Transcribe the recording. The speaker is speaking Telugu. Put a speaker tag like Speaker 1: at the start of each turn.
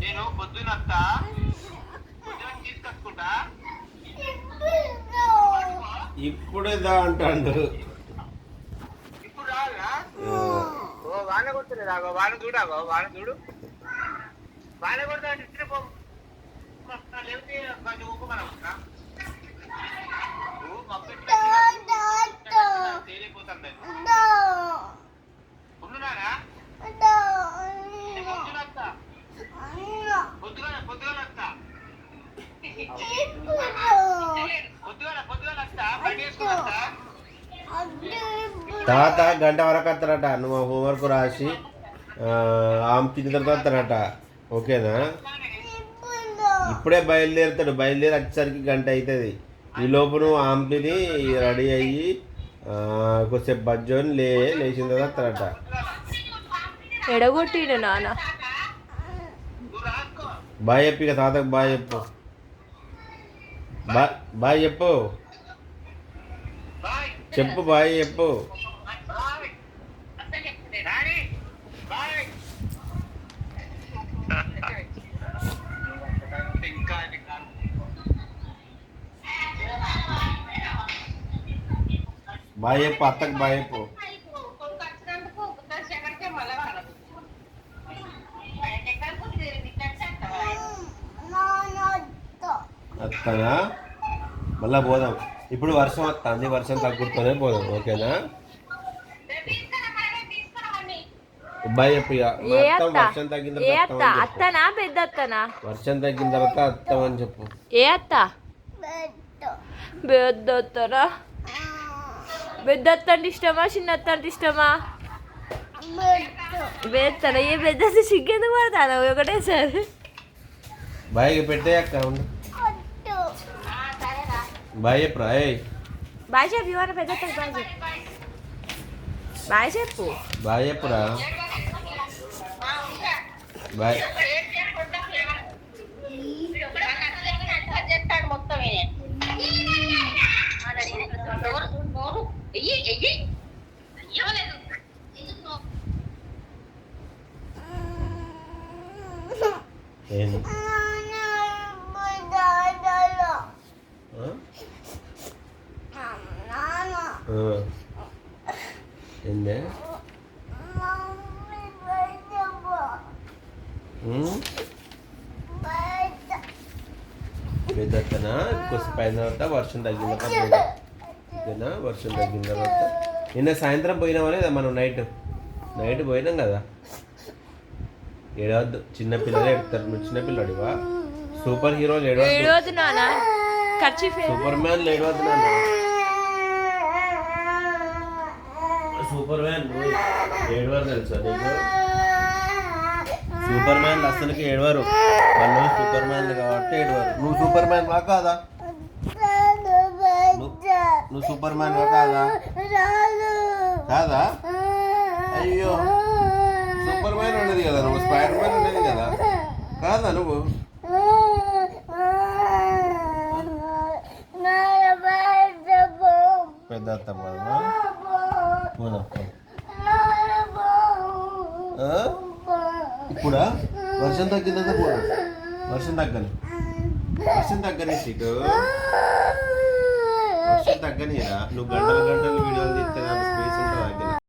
Speaker 1: నేను పొద్దున తీసుకొచ్చుకుంటా ఇప్పుడేదా అంటాడు. ఇప్పుడు రావాలా? వాన కొడుతుంది. వాన చూడాగో, వాన చూడు. వాన కొడతా లేకపోతే కొంచెం ఊపు మనం తేలిపోతాం. ఉండున్నారా? పొద్దుగా వస్తా. తాత గంట వరకు వస్తారట. నువ్వు హోంవర్క్ రాసి తిన్న తర్వాత వస్తారట. ఓకేనా? ఇప్పుడే బయలుదేరుతాడు. బయలుదేరి వచ్చేసరికి గంట అవుతుంది. ఈ లోపు నువ్వు ఆంపిని రెడీ అయ్యి కొద్దిసేపు బజ్జోని లేచిన తర్వాత వస్తారట.
Speaker 2: ఎడగొట్టిన నాన్న.
Speaker 1: బాయ్ చెప్పి ఇక తాతకు బాయ్ చెప్పు. బాయ్ చెప్పు. చెప్పు బాయ్ చెప్పు. బాయ్ చెప్పు. అత్తకు బాయ్ చెప్పు. వస్తానా? మళ్ళా పోదాం. ఇప్పుడు వర్షం వస్తుంది. వర్షం తగ్గుతూనే పోదాం. ఓకేనా? బాయ్ చెప్పు. వర్షం తగ్గిన తర్వాత వర్షం తగ్గిన తర్వాత వస్తామని చెప్పు.
Speaker 2: ఏ అత్త? పెద్దత్తనా? పెద్దత్త అంటే ఇష్టమా, చిన్నత్త అంటే ఇష్టమా? పెద్దన. ఏ పెద్ద సిగ్గెందుకు పడతాను ఒకటే సార్.
Speaker 1: బాయ్ పెట్టే అక్క. బాయ్ చెప్పు.
Speaker 2: బాయ్ చెప్పు. ఇవాళ పెద్దత్త బాయ్ చెప్పు. బాయ్ చెప్పు.
Speaker 1: బాయ్ చెప్పురా. బాయ్. ఏందే? పెద్దనా కొద్దిసేపు అయిన తర్వాత వర్షం తగ్గిన తర్వాత ఓకేనా? వర్షం తగ్గిన తర్వాత నిన్న సాయంత్రం పోయినామా లేదా మనం? నైట్ పోయినాం కదా. ఏడవద్దు. చిన్నపిల్లలు ఏడుతారు. నువ్వు చిన్నపిల్లడివా? సూపర్ హీరోలు ఏడవద్దు. సూపర్ మ్యాన్ ఏడవద్దు నాన్న. సూపర్ మ్యాన్ ఏడవారు తెలుసా నీకు? సూపర్ మ్యాన్ అసలుకి ఏడవారు. వాళ్ళు సూపర్ మ్యాన్ కాబట్టి ఏడవారు. నువ్వు సూపర్ మ్యాన్ వా కాదా? నువ్వు సూపర్ మ్యాన్ వా కాదా? కాదా? అయ్యో, సూపర్ మ్యాన్ ఉండేది కదా. నువ్వు స్పైడర్ మ్యాన్ ఉండేది కదా. కాదా నువ్వు? పెద్ద ఇప్పుడా? వర్షం తగ్గిందంతా పోదా? వర్షం తగ్గని సీటు. వర్షం తగ్గనిరా. నువ్వు గంటలు వీడియోలు తీస్తే